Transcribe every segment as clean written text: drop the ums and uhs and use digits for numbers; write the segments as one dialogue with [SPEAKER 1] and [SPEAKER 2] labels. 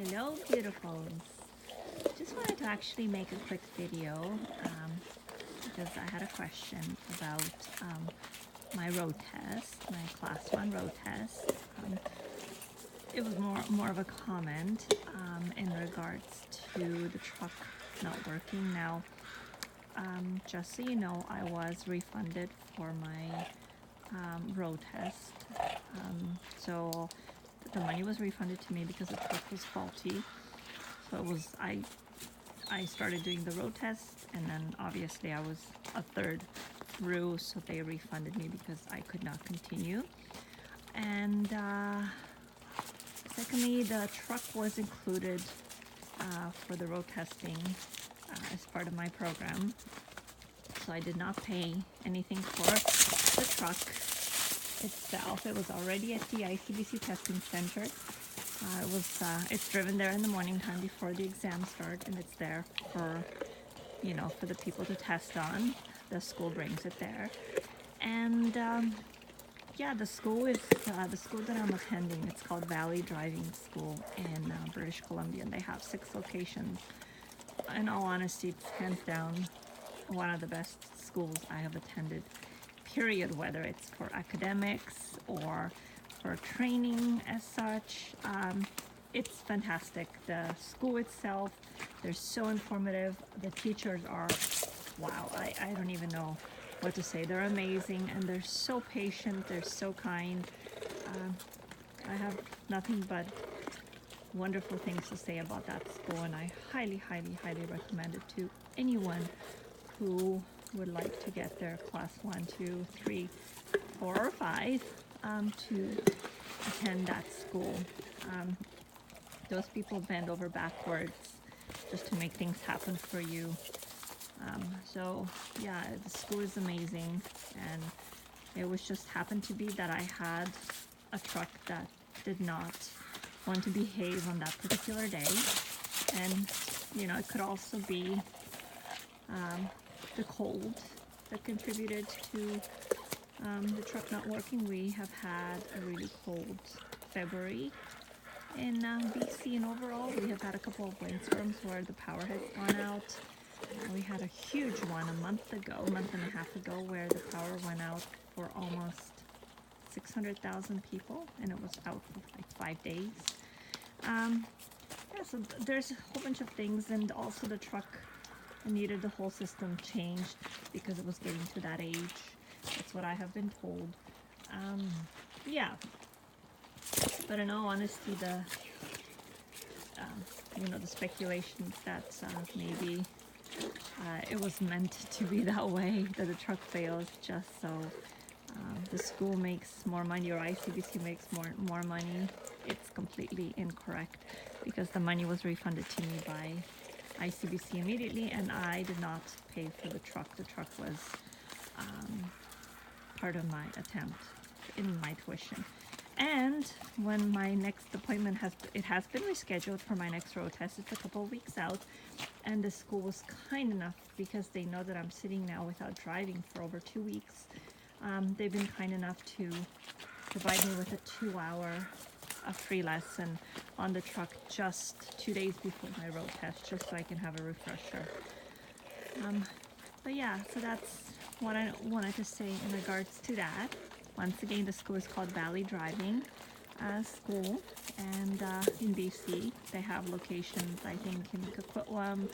[SPEAKER 1] Hello, beautifuls. Just wanted to actually make a quick video because I had a question about my road test, my class 1 road test. It was more of a comment in regards to the truck not working. Now, just so you know, I was refunded for my road test. So the money was refunded to me because the truck was faulty. So it was I started doing the road test, and then obviously I was a third through, so they refunded me because I could not continue. And secondly, the truck was included for the road testing as part of my program, so I did not pay anything for the truck itself. It was already at the ICBC testing center. It's driven there in the morning time before the exams start, and it's there for for the people to test on. The school brings it there, and yeah, the school is the school that I'm attending. It's called Valley Driving School in British Columbia, and they have 6 locations. In all honesty, it's hands down one of the best schools I have attended, period, whether it's for academics or for training as such. It's fantastic. The school itself, they're so informative. The teachers are, wow, I don't even know what to say. They're amazing, and they're so patient, they're so kind. I have nothing but wonderful things to say about that school, and I highly recommend it to anyone who would like to get their class 1, 2, 3, 4, or 5 to attend that school. Those people bend over backwards just to make things happen for you. So yeah, the school is amazing, and it was just happened to be that I had a truck that did not want to behave on that particular day, and it could also be the cold that contributed to the truck not working. We have had a really cold February in BC, and overall we have had a couple of windstorms where the power has gone out. We had a huge one a month and a half ago, where the power went out for almost 600,000 people, and it was out for like 5 days. Yeah, so there's a whole bunch of things, and also the truck needed the whole system changed because it was getting to that age. That's what I have been told. Yeah, but in all honesty, the the speculations that maybe it was meant to be that way, that the truck fails just so the school makes more money or ICBC makes more money, it's completely incorrect, because the money was refunded to me by ICBC immediately, and I did not pay for the truck. The truck was part of my attempt in my tuition. And when my next appointment has been rescheduled for my next road test. It's a couple of weeks out, and the school was kind enough, because they know that I'm sitting now without driving for over 2 weeks. They've been kind enough to provide me with a 2-hour free lesson on the truck just 2 days before my road test, just so I can have a refresher. But yeah, so that's what I wanted to say in regards to that. Once again, the school is called Valley Driving School, and in BC they have locations, I think, in Coquitlam,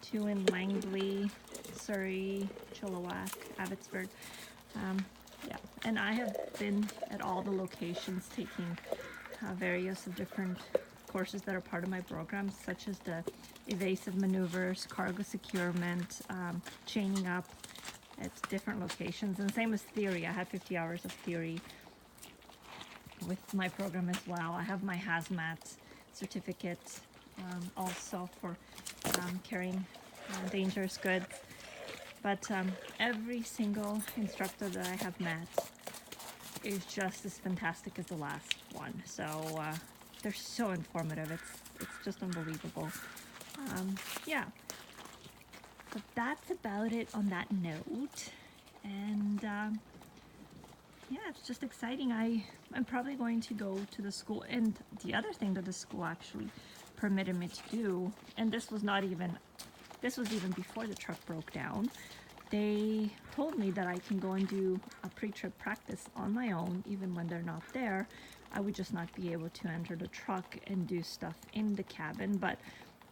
[SPEAKER 1] 2 in Langley, Surrey, Chilliwack, Abbotsford. Yeah, and I have been at all the locations taking various of different courses that are part of my program, such as the evasive maneuvers, cargo securement, chaining up at different locations, and same as theory. I had 50 hours of theory with my program as well. I have my hazmat certificate also for carrying dangerous goods. But every single instructor that I have met is just as fantastic as the last one. So they're so informative. It's just unbelievable. Yeah. So that's about it on that note. And yeah, it's just exciting. I'm probably going to go to the school. And the other thing that the school actually permitted me to do, and this was even before the truck broke down. They told me that I can go and do a pre-trip practice on my own, even when they're not there. I would just not be able to enter the truck and do stuff in the cabin, but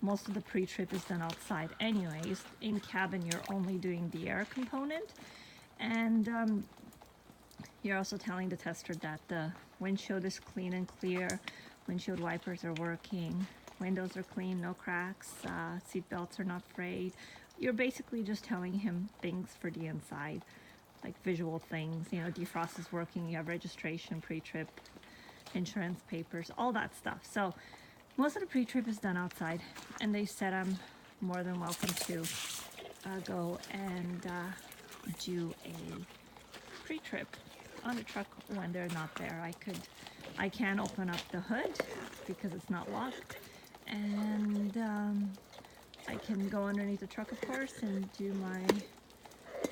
[SPEAKER 1] most of the pre-trip is done outside anyways. In cabin, you're only doing the air component, and you're also telling the tester that the windshield is clean and clear, windshield wipers are working, windows are clean, no cracks, seat belts are not frayed. You're basically just telling him things for the inside, like visual things, you know, defrost is working, you have registration, pre-trip, insurance papers, all that stuff. So most of the pre-trip is done outside, and they said I'm more than welcome to go and do a pre-trip on the truck when they're not there. I can open up the hood because it's not locked, and I can go underneath the truck, of course, and do my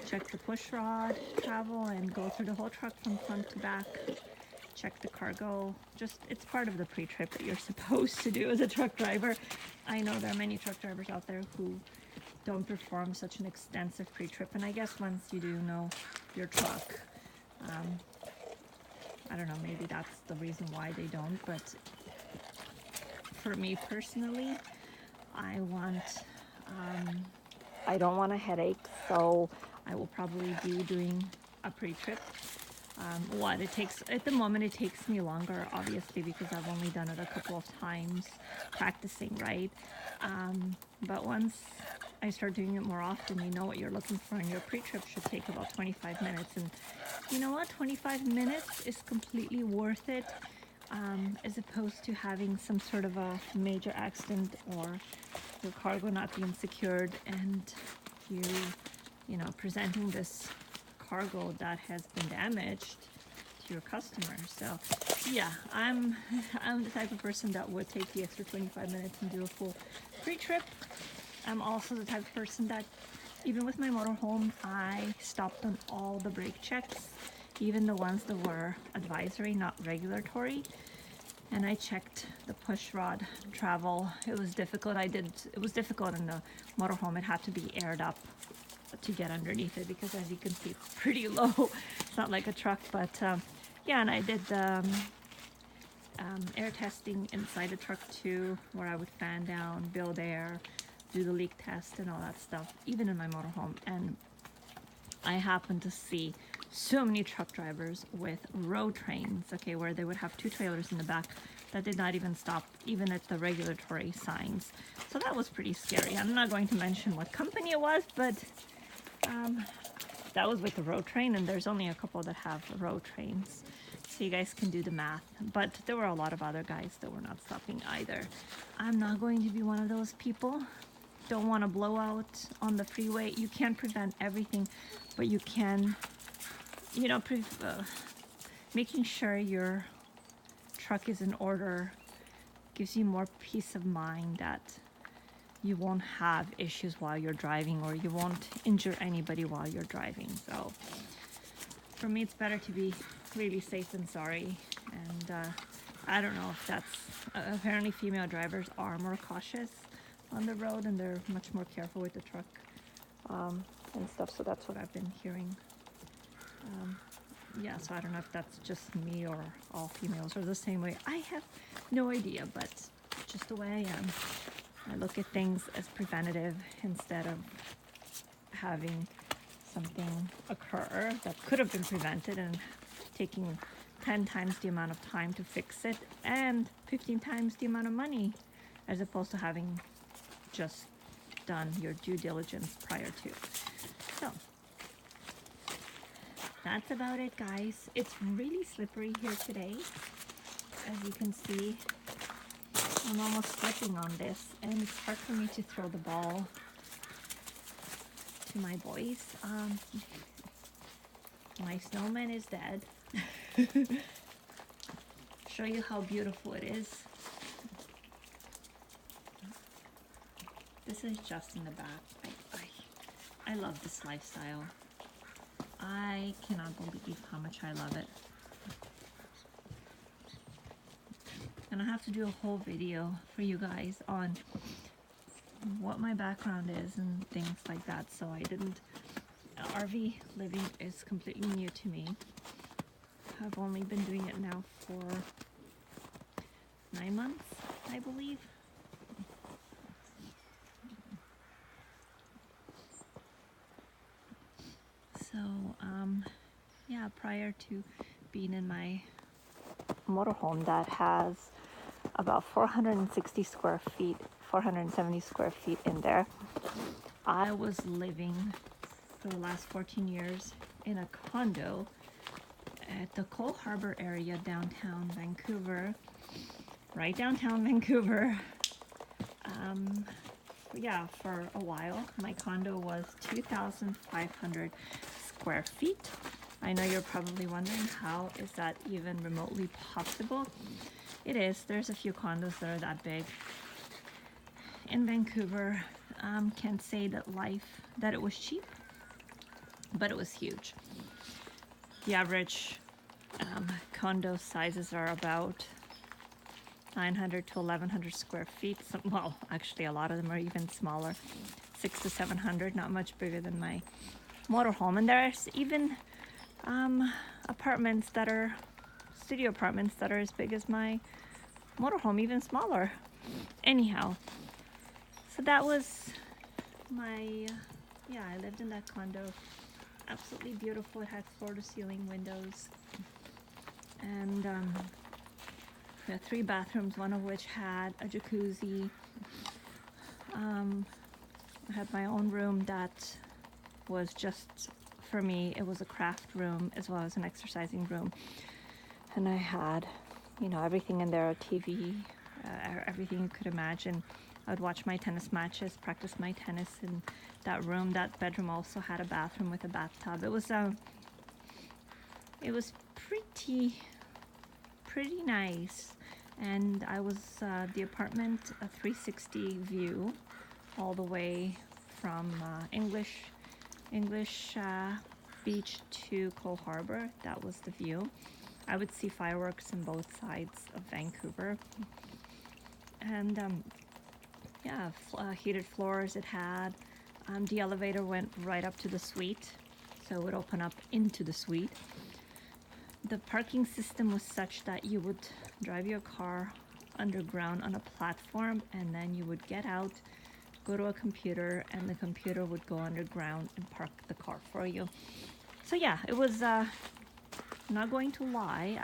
[SPEAKER 1] check the push rod travel and go through the whole truck from front to back, check the cargo. Just, it's part of the pre-trip that you're supposed to do as a truck driver. I know there are many truck drivers out there who don't perform such an extensive pre-trip, and I guess once you do know your truck, I don't know, maybe that's the reason why they don't, but for me personally, I don't want a headache, so I will probably be doing a pre-trip. It takes, at the moment, it takes me longer, obviously, because I've only done it a couple of times practicing, right? But once I start doing it more often, you know what you're looking for, and your pre-trip should take about 25 minutes. And you know what? 25 minutes is completely worth it, as opposed to having some sort of a major accident or your cargo not being secured and you know, presenting this cargo that has been damaged to your customer. So yeah, I'm the type of person that would take the extra 25 minutes and do a full pre-trip. I'm also the type of person that, even with my motorhome, I stopped on all the brake checks, even the ones that were advisory, not regulatory. And I checked the push rod travel. It was difficult. It was difficult in the motorhome. It had to be aired up to get underneath it, because as you can see, it's pretty low. It's not like a truck, but yeah, and I did the air testing inside the truck too, where I would fan down, build air, do the leak test and all that stuff, even in my motorhome. And I happened to see so many truck drivers with row trains, okay, where they would have two trailers in the back that did not even stop, even at the regulatory signs. So that was pretty scary. I'm not going to mention what company it was, but that was with the row train, and there's only a couple that have row trains, so you guys can do the math. But there were a lot of other guys that were not stopping either. I'm not going to be one of those people. Don't want to blow out on the freeway. You can't prevent everything, but you can, you know, making sure your truck is in order gives you more peace of mind that you won't have issues while you're driving, or you won't injure anybody while you're driving. So for me, it's better to be really safe than sorry. And I don't know if that's, apparently female drivers are more cautious on the road, and they're much more careful with the truck and stuff. So that's what I've been hearing. Yeah, so I don't know if that's just me or all females are the same way. I have no idea, but just the way I am. I look at things as preventative instead of having something occur that could have been prevented and taking 10 times the amount of time to fix it and 15 times the amount of money, as opposed to having just done your due diligence prior to. So that's about it, guys. It's really slippery here today. As you can see, I'm almost slipping on this, and it's hard for me to throw the ball to my boys. My snowman is dead. Show you how beautiful it is. This is just in the back. I love this lifestyle. I cannot believe how much I love it. gonna have to do a whole video for you guys on what my background is and things like that. So I didn't, RV living is completely new to me. I've only been doing it now for 9 months, I believe. So, yeah, prior to being in my motorhome that has about 460 square feet, 470 square feet in there, I was living for the last 14 years in a condo at the Cole Harbor area, downtown Vancouver, right downtown Vancouver. Yeah, for a while. My condo was 2,500 square feet. I know you're probably wondering, how is that even remotely possible? It is. There's a few condos that are that big. In Vancouver, can't say that it was cheap, but it was huge. The average condo sizes are about 900 to 1,100 square feet. Well, actually, a lot of them are even smaller, 600 to 700, not much bigger than my motorhome. And there's even apartments that are studio apartments that are as big as my motorhome, even smaller. Anyhow, so that was my, yeah, I lived in that condo. Absolutely beautiful. It had floor-to-ceiling windows, and we had 3 bathrooms, one of which had a jacuzzi. I had my own room that was just for me. It was a craft room as well as an exercising room, and I had, you know, everything in there, a TV, everything you could imagine. I would watch my tennis matches, practice my tennis in that room. That bedroom also had a bathroom with a bathtub. It was pretty nice. And I was the apartment, a 360 view all the way from English Beach to Cole Harbor. That was the view. I would see fireworks on both sides of Vancouver. And yeah, heated floors it had. The elevator went right up to the suite, so it would open up into the suite. The parking system was such that you would drive your car underground on a platform, and then you would get out, go to a computer, and the computer would go underground and park the car for you. So yeah, it was, not going to lie,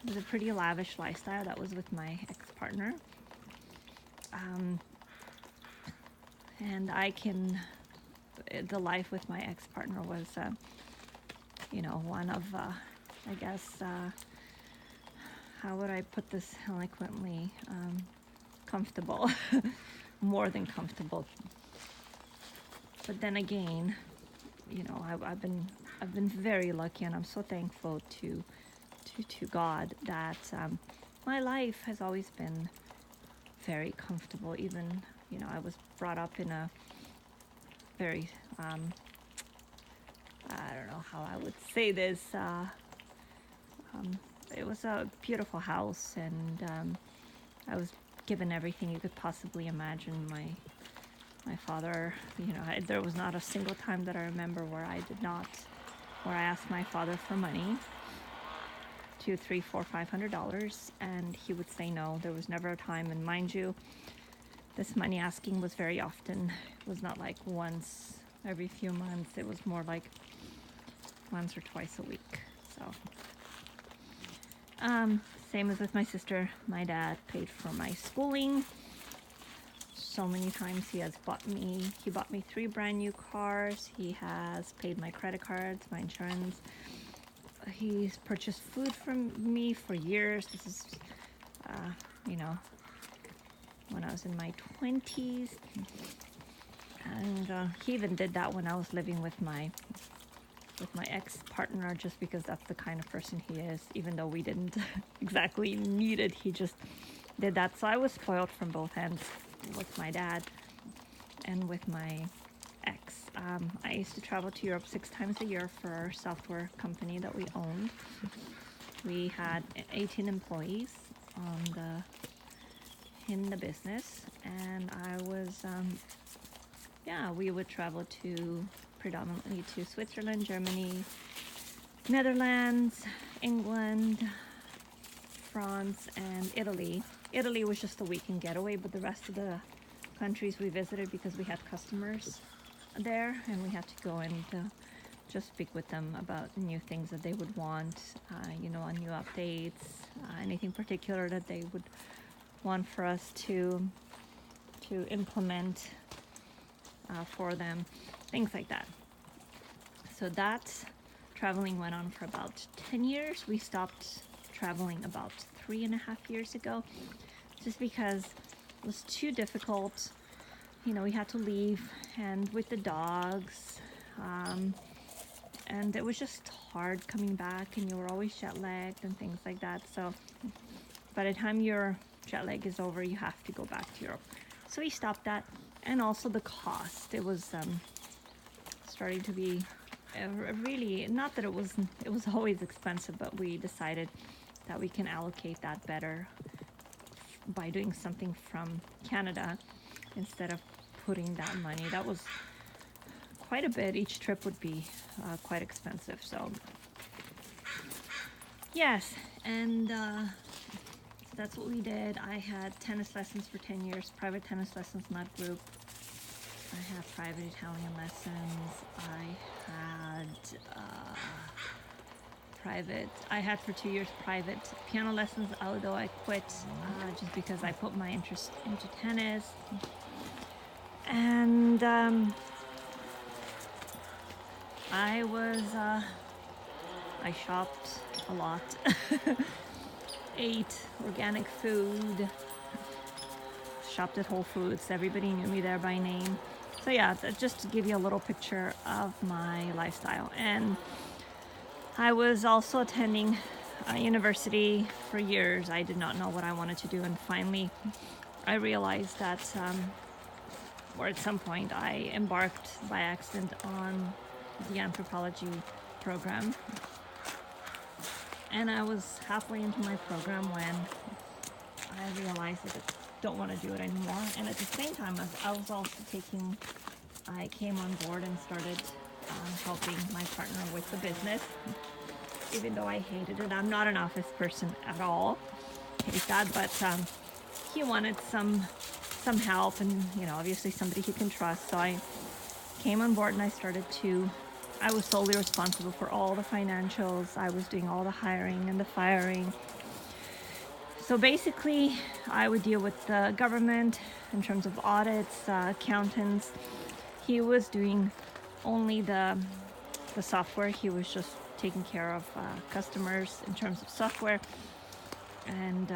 [SPEAKER 1] it was a pretty lavish lifestyle. That was with my ex-partner. And the life with my ex-partner was, you know, one of, I guess, how would I put this eloquently? Comfortable, more than comfortable. But then again, you know, I've been very lucky, and I'm so thankful to God that my life has always been very comfortable. Even, you know, I was brought up in a very I don't know how I would say this. It was a beautiful house, and I was given everything you could possibly imagine. My father, you know, there was not a single time that I remember where I asked my father for money, $200, $300, $400, $500, and he would say no. There was never a time, and mind you, this money asking was very often. It was not like once every few months. It was more like once or twice a week. So, same as with my sister. My dad paid for my schooling. So many times he bought me 3 brand new cars. He has paid my credit cards, my insurance. He's purchased food from me for years. This is, you know, when I was in my 20s. And he even did that when I was living with my ex-partner, just because that's the kind of person he is. Even though we didn't exactly need it, he just did that. So I was spoiled from both ends with my dad and with my ex. I used to travel to Europe 6 times a year for our software company that we owned. We had 18 employees, in the business, and I was yeah, we would travel to predominantly to Switzerland, Germany, Netherlands, England, France, and Italy. Italy was just a weekend getaway, but the rest of the countries we visited because we had customers there, and we had to go and just speak with them about new things that they would want, you know, on new updates, anything particular that they would want for us to implement for them, things like that. So that traveling went on for about 10 years. We stopped traveling about 3.5 years ago, just because it was too difficult. You know, we had to leave, and with the dogs, and it was just hard coming back, and you were always jet lagged and things like that. So by the time your jet lag is over, you have to go back to Europe. So we stopped that, and also the cost. It was starting to be really, not that it was always expensive, but we decided that we can allocate that better by doing something from Canada instead of putting that money. That was quite a bit. Each trip would be quite expensive. So yes, and that's what we did. I had tennis lessons for 10 years, private tennis lessons, not group. I had private Italian lessons. I had for 2 years private piano lessons, although I quit just because I put my interest into tennis. And I shopped a lot, ate organic food, shopped at Whole Foods. Everybody knew me there by name. So yeah, just to give you a little picture of my lifestyle. And I was also attending university for years. I did not know what I wanted to do, and finally I realized that, or at some point I embarked by accident on the anthropology program, and I was halfway into my program when I realized that I don't want to do it anymore. And at the same time, I came on board and started helping my partner with the business, even though I hated it. I'm not an office person at all, hate that, but he wanted some help, and you know, obviously somebody he can trust. So I came on board, and I was solely responsible for all the financials. I was doing all the hiring and the firing. So basically, I would deal with the government in terms of audits, accountants. He was doing only the software. He was just taking care of customers in terms of software, and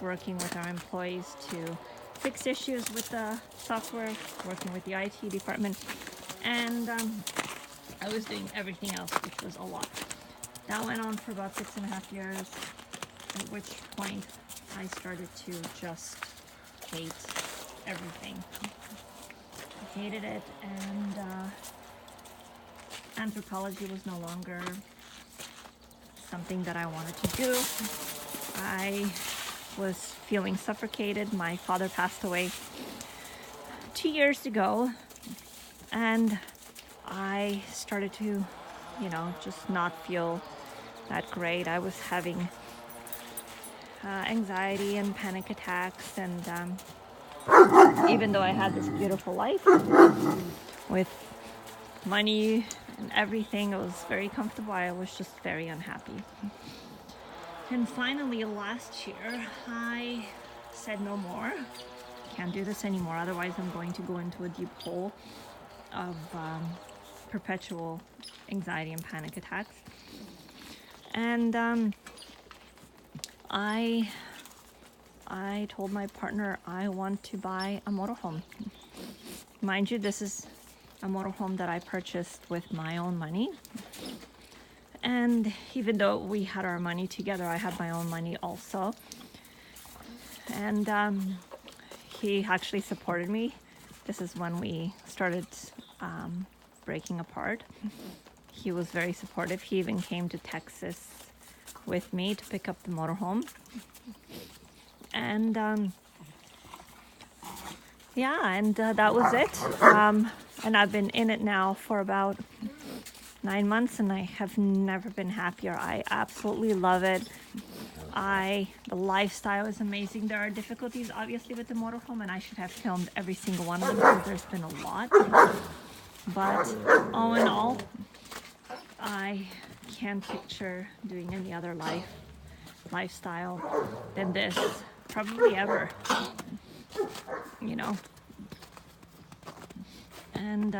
[SPEAKER 1] working with our employees to fix issues with the software, working with the IT department, and I was doing everything else, which was a lot. That went on for about 6.5 years, at which point I started to just hate everything. I hated it, and anthropology was no longer something that I wanted to do. I was feeling suffocated. My father passed away 2 years ago, and I started to, you know, just not feel that great. I was having anxiety and panic attacks, and even though I had this beautiful life with money and everything, it was very comfortable, I was just very unhappy. And finally, last year, I said no more. Can't do this anymore, otherwise I'm going to go into a deep hole of perpetual anxiety and panic attacks. And I told my partner I want to buy a motorhome. Mind you, this is a motorhome that I purchased with my own money. And even though we had our money together, I had my own money also. And he actually supported me. This is when we started breaking apart. He was very supportive. He even came to Texas with me to pick up the motorhome. And yeah, and that was it. And I've been in it now for about 9 months, and I have never been happier. I absolutely love it. The lifestyle is amazing. There are difficulties obviously with the motorhome, and I should have filmed every single one of them because there's been a lot. But all in all, I can't picture doing any other lifestyle than this, probably ever, you know. And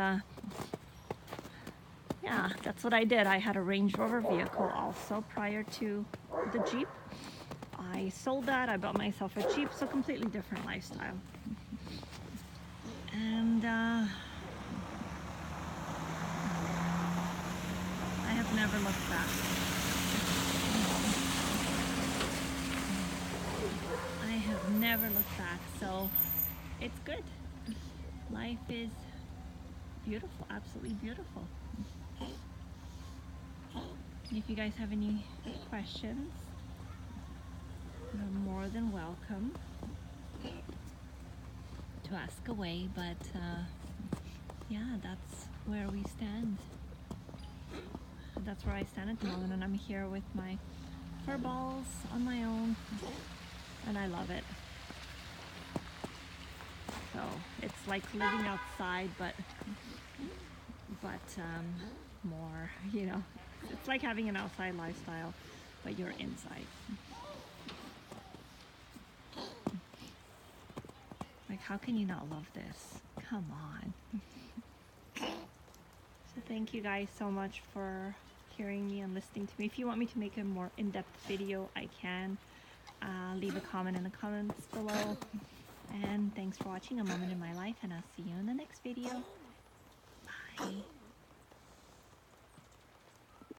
[SPEAKER 1] yeah, that's what I did. I had a Range Rover vehicle also prior to the Jeep. I sold that, I bought myself a Jeep, so completely different lifestyle. And I have never looked back. I have never looked back, so it's good. Life is beautiful, absolutely beautiful. If you guys have any questions, you're more than welcome to ask away, but yeah, that's where we stand. That's where I stand at the moment, and I'm here with my fur balls on my own, and I love it. So it's like living outside, but more, you know, it's like having an outside lifestyle, but you're inside. Like, how can you not love this? Come on. So thank you guys so much for hearing me and listening to me. If you want me to make a more in-depth video, I can. Leave a comment in the comments below. And thanks for watching A Moment in My Life, and I'll see you in the next video. Bye.